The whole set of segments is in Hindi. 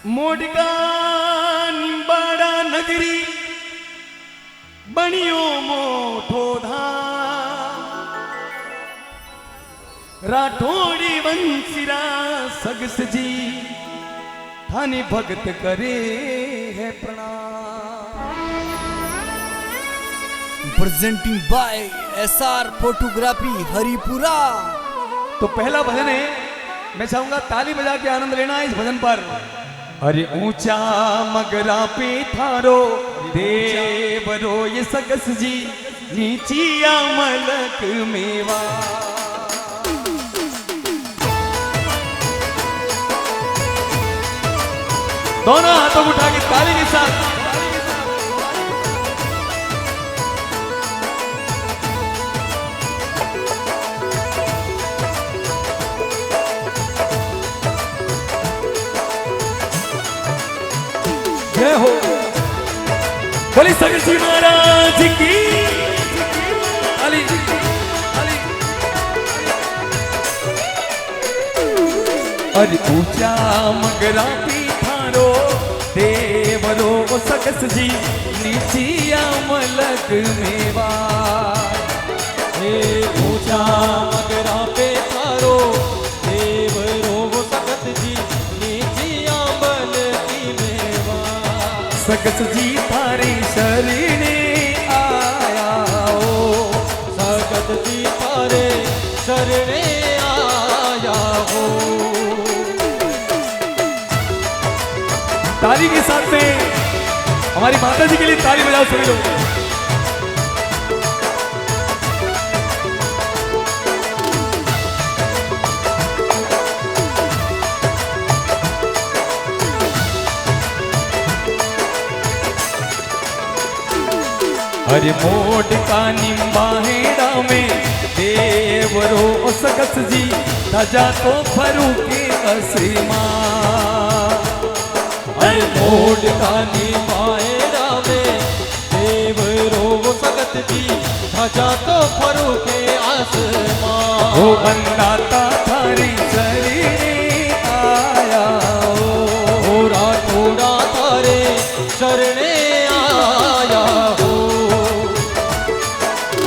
मोडका निंबाड़ा नगरी बनियो मोठो धाम राठौड़ी वंशिरा सगस जी थाने भगत करे है प्रणाम। Presenting by SR photography Haripura. तो पहला भजन है, मैं चाहूंगा ताली बजा के आनंद लेना इस भजन पर। अरे ऊंचा मगरा पे थारो देवरो ये सकस जी नीचिया मलक मेवा। दोनों हाथों को उठा के ताली के साथ जय हो। बोली सकल जी महाराज की। अली अली अरे ऊंचा मगरा पीठारो देवरो सकस जी नीचिया मलक मेवा। हे ऊंचा मगरा पे थारो देवरो सकत जी नीचिया मलक मेवा। सकस जी थारे शरणे आया हो, सकत जी थारे शरणे आया हो। ताली के साथ में हमारी माता जी के लिए ताली बजाओ सभी लोग। अरे मोट का निम्बाहेड़ा में देवरो सकस जी धजा तो फरूके असमा। अरे मोड कानी मायरा में देवरो सकत जी धजा तो फरूके आसमां। हो बंदाता थारी शरीरे आया हो, राठौड़ा थारे शरणे आया हो।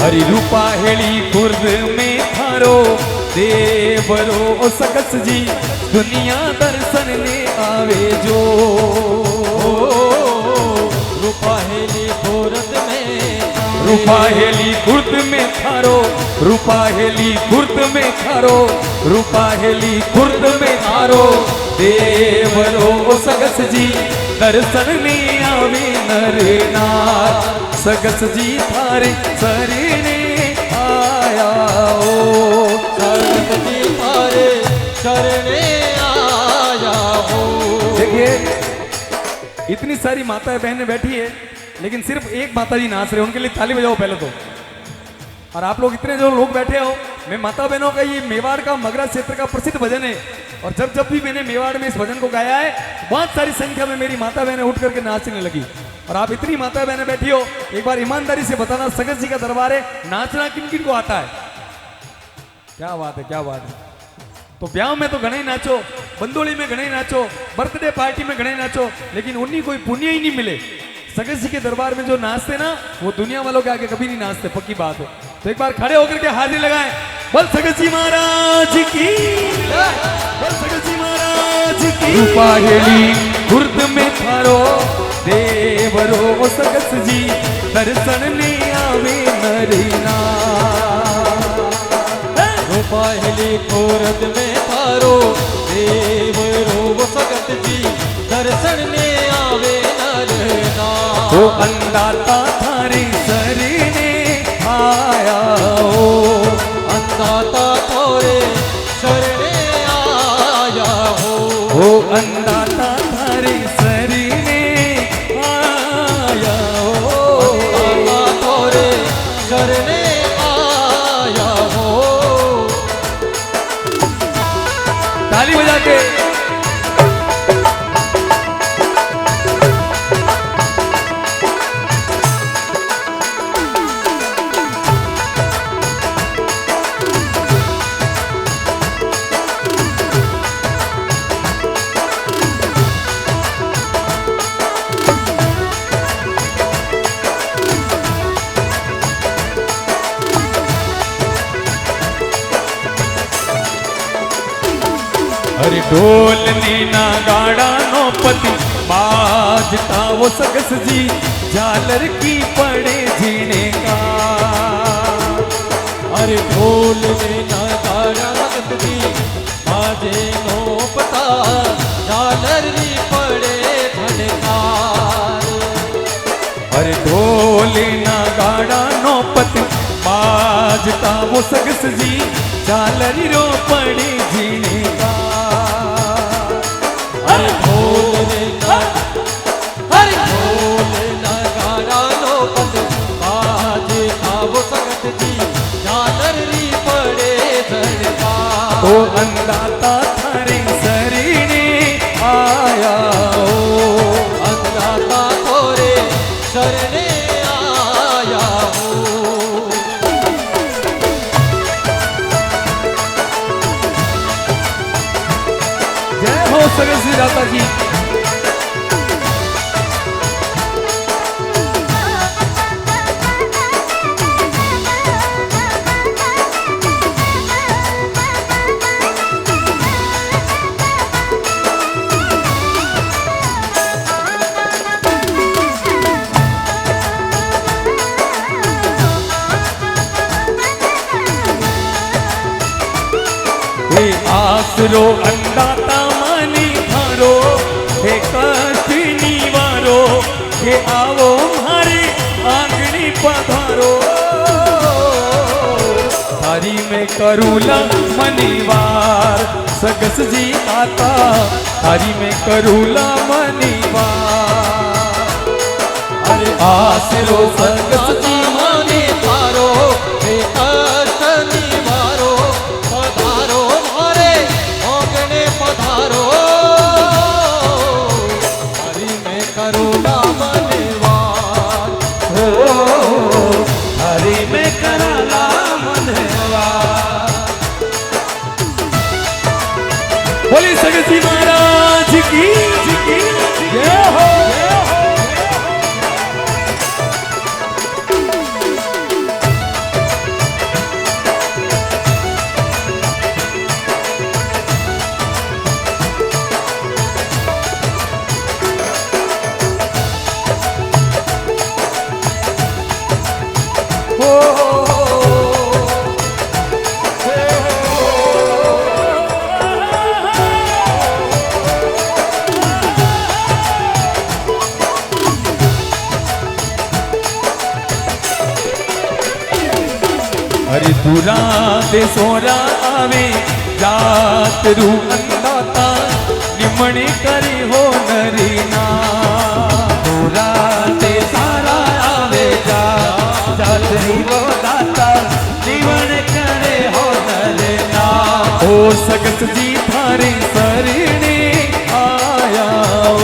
हरि रूपा हेली खुर्द में थारो देवरो सकस जी दुनिया दर्शन ले आवे जो। रूपाहेली खुर्द में रूपाहेली खुर्द में थारो, रूपाहेली खुर्द में थारो, रूपाहेली खुर्द में थारो देवरो सकस जी दर्शन ले आवे नर नार। सकस जी थारे शरणे आया हो, सकत जी थारे शरणे आया हो। देखिए इतनी सारी माताएं बहनें बैठी है, लेकिन सिर्फ एक माता जी नाच रहे, उनके लिए ताली बजाओ पहले तो। और आप लोग इतने जो लोग बैठे हो, मैं माता बहनों का ये मेवाड़ का मगरा क्षेत्र का प्रसिद्ध भजन है। और जब जब भी मैंने मेवाड़ में इस भजन को गाया है, बहुत सारी संख्या में मेरी माता बहनें उठ करके नाचने लगी। और आप इतनी माता बहनें बैठी हो, एक बार ईमानदारी से बताना, सकस जी का दरबार है, नाचना किन किन को आता है? क्या बात है, क्या बात है। तो ब्याह में तो घणे नाचो, बंदोली में घणे नाचो, बर्थडे पार्टी में घणे नाचो, लेकिन उन्हीं कोई पुण्य ही नहीं मिले। सकस जी के दरबार में जो नाचते ना, वो दुनिया वालों के आगे कभी नहीं नाचते, पक्की बात है। तो एक बार खड़े होकर के हाजिरी लगाएं। बोल सकस जी महाराज की, बोल सकस जी महाराज की। रूपाहेली खुर्द में थारो देवरो सकस जी दर्शन ले आवे नर नार। रूपाहेली खुर्द में थारो देवरो सकत जी दर्शन ले आवे नर नार। हो अंदाता थारे शरणे आया हो, अंदाता थारे शरणे आया हो। हो अंदाता थारे शरणे आया हो, अंदाता थारे शरणे आया हो। ताली बजा के। अरे ढोल ने ना गाड़ा नो पति बाजता वो सकस जी झालर की पड़े जीने का। अरे ढोल ने नगाड़ा भगत जी बाजे नो पता झालर री पड़े झनकार। अरे ढोल ना गाड़ा नो पति बाजता वो सकस जी झालर रो पड़े जीने का। अरे ढोल नगाड़ा नो पत बाजे वो सकत जी झालर री पड़े झनकार। ओ अंदाता थारे शरीरे आया हो, अंदाता तोरे शरणे आया हो। जय हो सकस जी दाता जी। हे आसरो अंदाता मानी थारो, हे कष्ट निवारो, हे आवो मारे आंगणी पधारो। थारी में करूला मनीवार सकस जी दाता, थारी में करूला मनीवार। अरे आसरो सकस जी माने थारो, हे कष्ट निवारो, पधारो मारे आंगणे पधारो। हरि में करुणा मनवार हो, हरि में करूला मनवार। बोली सकस जी महाराज की जय हो। हरि दूरा दे सोरा आवे जात रू अंदाता निमणे करे हो नरीना। दूरा दे सारा आवे जात रू दाता निमणे करे हो नरीना। ओ सकस जी थारे शरणे आया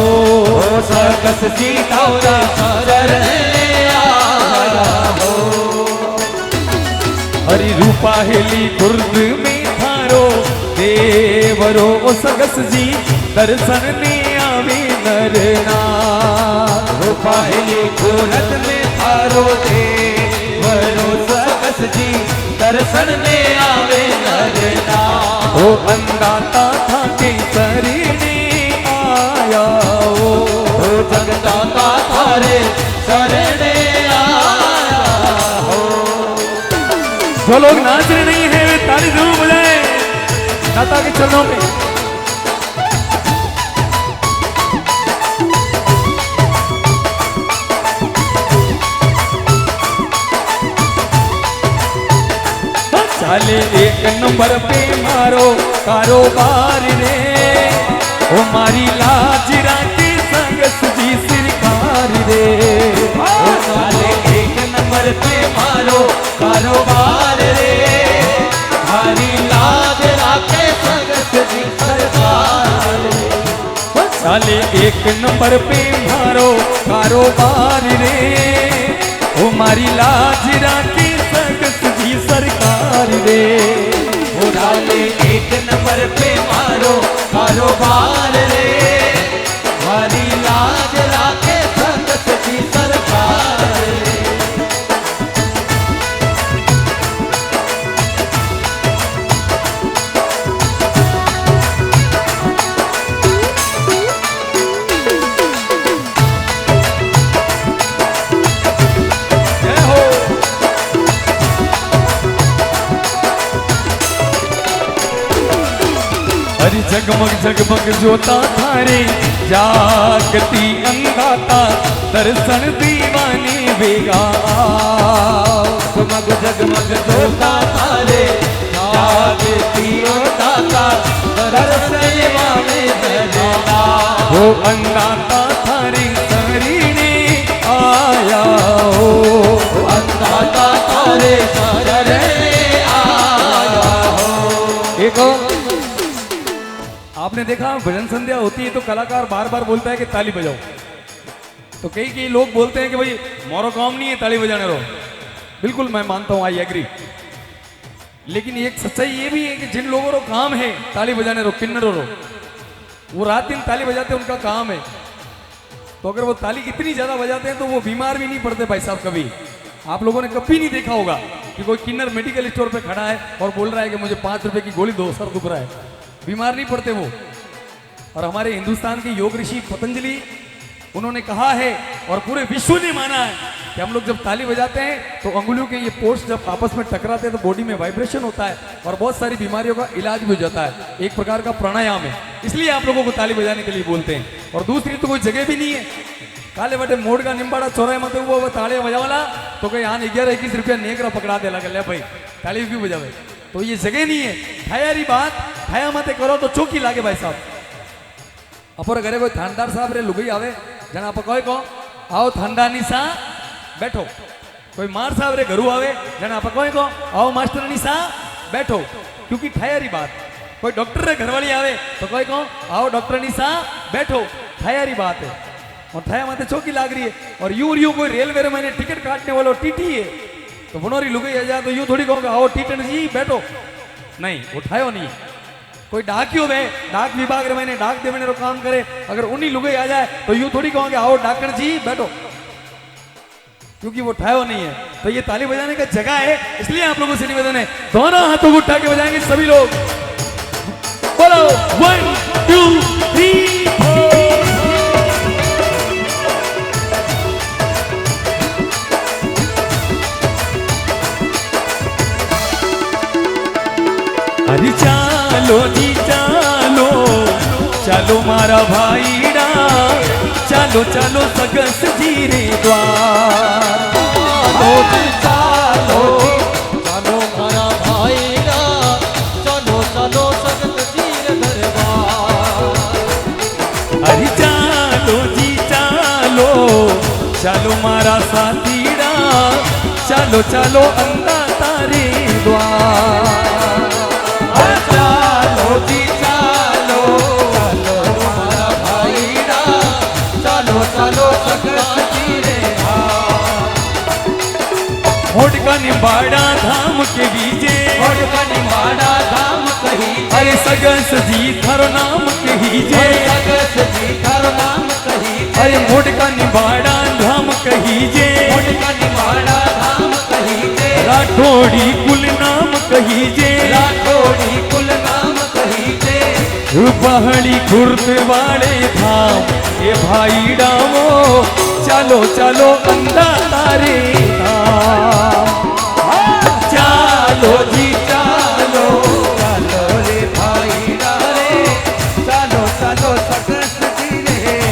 ओ सकस जी थारा शरणे आया हो। हरि रूपा हेली खुर्द में थारो देवरो ओ सकस जी दर्शन ने आवे नरना। रूपा हेली खुर्द में थारो देवरो सकस जी दर्शन ने आवे नरना। ओ अंदाता था के शरीरे आया ओ जगदाता थारे शरणे आया हो। जो लोग नाच रहे नहीं है वे ताली जरूर बजाएं दाता के चरणों पे। चाले एक नंबर पे मारो कारोबार रे, ओ मारी लाज राखी सकस जी सरकार रे। ओ चाले एक नंबर पे मारो कारोबार रे, मारी लाज राखे सकस जी सरकार रे। ओ चाले एक नंबर पे मारो कारोबार रे, ओ मारी लाज राखी सकस जी सरकार रे। ओ डाले एक नंबर पे मारो कारोबार रे, मारी लाज राखे सकस जी सरकार रे। जगमग जगमग जोता थारे जागती अंगाता दर्शन दीवाने बेगा जगमग जगमग जोता थारे जागती अंगाता दर्शन दीवाने बेगा वो अंगाता थारे शरीरे आया हो अंगाता थारे शरीरे आया हो। एक और आपने देखा भजन संध्या होती है तो कलाकार बार बार बोलता है कि ताली बजाओ, तो कई लोग बोलते हैं कि भाई मोरो काम नहीं है ताली बजाने रहो। बिल्कुल मैं मानता हूं, आई एग्री, लेकिन एक सच्चाई ये भी है कि जिन लोगों को काम है ताली बजाने रहो, किन्नरों रो, वो रात दिन ताली बजाते हैं, उनका काम है। तो अगर वो ताली इतनी ज्यादा बजाते हैं तो वो बीमार भी नहीं पड़ते भाई साहब। कभी आप लोगों ने कभी नहीं देखा होगा कि कोई किन्नर मेडिकल स्टोर पे खड़ा है और बोल रहा है कि मुझे 5 रुपए की गोली दो, सर दुख रहा है, बीमार नहीं पड़ते वो। और हमारे हिंदुस्तान के योग ऋषि पतंजलि, उन्होंने कहा है और पूरे विश्व ने माना है कि हम लोग जब ताली बजाते हैं तो अंगुलियों के ये पोर्स जब आपस में टकराते हैं तो बॉडी में वाइब्रेशन होता है और बहुत सारी बीमारियों का इलाज भी हो जाता है। एक प्रकार का प्राणायाम है, इसलिए आप लोगों को ताली बजाने के लिए बोलते हैं। और दूसरी तो कोई जगह भी नहीं है, काले बटे मोड़ का निम्बाड़ा चौराहे मत वो ताली बजावाला तो कहीं यहाँ 11-21 रुपया नेकरा पकड़ा दे लगा, भाई ताली क्यों बजावे, तो ये जगह नहीं है। ठायारी बात ठाया मत करो तो चौकी लागे भाई साहब। अपर घरे कोई थानदार साहब रे लुगई आवे जना आप कोई को आओ थानदानी सा बैठो, कोई मार साहब रे घरू आवे जना आप कोई को आओ मास्टरनी सा बैठो, क्योंकि ठायारी बात। कोई डॉक्टर रे घरवाली आवे तो कोई को आओ डॉक्टरनी सा बैठो, ठायारी बात है। और ठाया माते चौकी लाग रही है। और यूं कोई रेलवे में मैंने टिकट काटने वालों टीटी है तो बनोरी लुगई आ जाए तो यूं थोड़ी कहूँगा आओ टीटन जी बैठो, नहीं उठायो नहीं। कोई डाकियो वे डाक विभाग रे मैंने डाक देने रो काम करे, अगर उन्हीं लुगई आ जाए तो यूं थोड़ी कहोगे आओ डाकण जी बैठो, क्योंकि वो ठायो नहीं है। तो ये ताली बजाने का जगह है, इसलिए आप लोगों से निवेदन है दोनों हाथों को उठा के बजाएंगे सभी लोग। बोलो 1 2 3 4। अरे चालो जी चालो चालो मारा भाईड़ा, चालो चालो सगस जी रे द्वार। चालो जी चालो चालो मारा भाईड़ा, चलो चलो सगत जी रे दरबार। अरे चालो जी चालो चालो मारा साथीड़ा, चालो चालो अंदा तारे द्वार। चालो जी चालो चालो मारा भाईड़ा, चलो चलो सगत जी रे होड़ का निम्बाड़ा धाम के बीजे, होड़ का निम्बाड़ा धाम कही, अरे सगस जी थारो नाम कहीजे, सगस जी थारो नाम कही, अरे मोड़ का निम्बाड़ा धाम कहीजे, होड़ का निम्बाड़ा धाम कही, राठौड़ी कुल नाम कहीजे, राठौड़ी कुल नाम कही, पहाड़ी खुर्द वाले धाम ये भाई डामो, चलो चलो अंदा तारे धाम। चालो जी चालो चलो रे भाई डारे, चलो चलो सकस जी रे।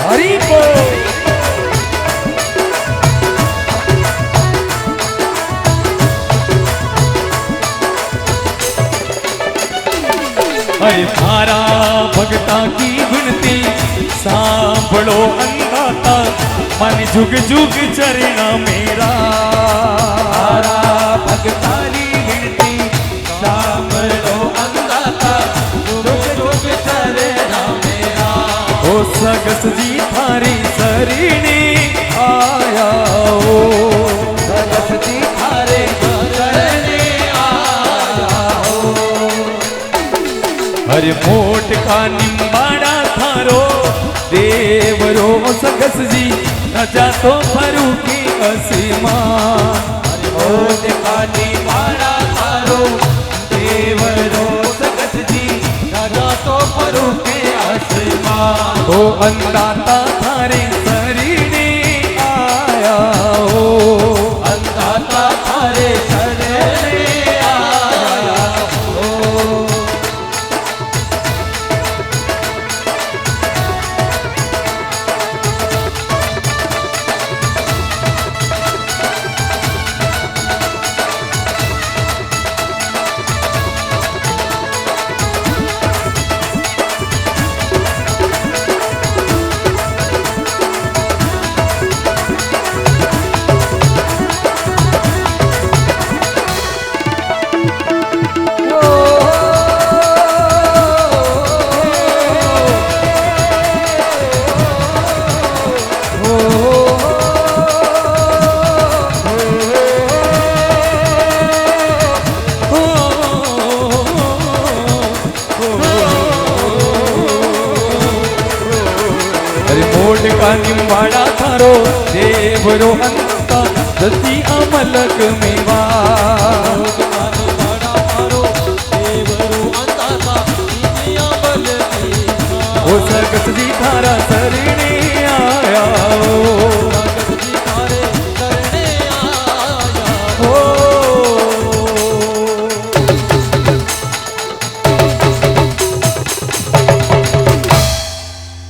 हरी बोल। अरे थारा भगता की विनती सांभळो अंगाता, मन जुग जुग चरणा मेरा। तारा भगतारी विनती सांभळो अंगाता, जुग जुग चरणा मेरा। ओ सगस जी थारी शरीने आया हो, सगस जी थारे शरणे आया हो। अरे मोट का निम्बाड़ा थारो देवरो सगस जी राजा तो फरूकी आसमान मोद कानी वाड़ा थारो देवरो सगतजी राजा तो फरू के आसमान ओ अंदाता थारे शरीरे आया हो अंदाता थारे शरीरे आया हो अरे मोड का निम्बाड़ा थारो देवरो अंता दसी अमलक मेवा ओ सकत जी थारा शरीर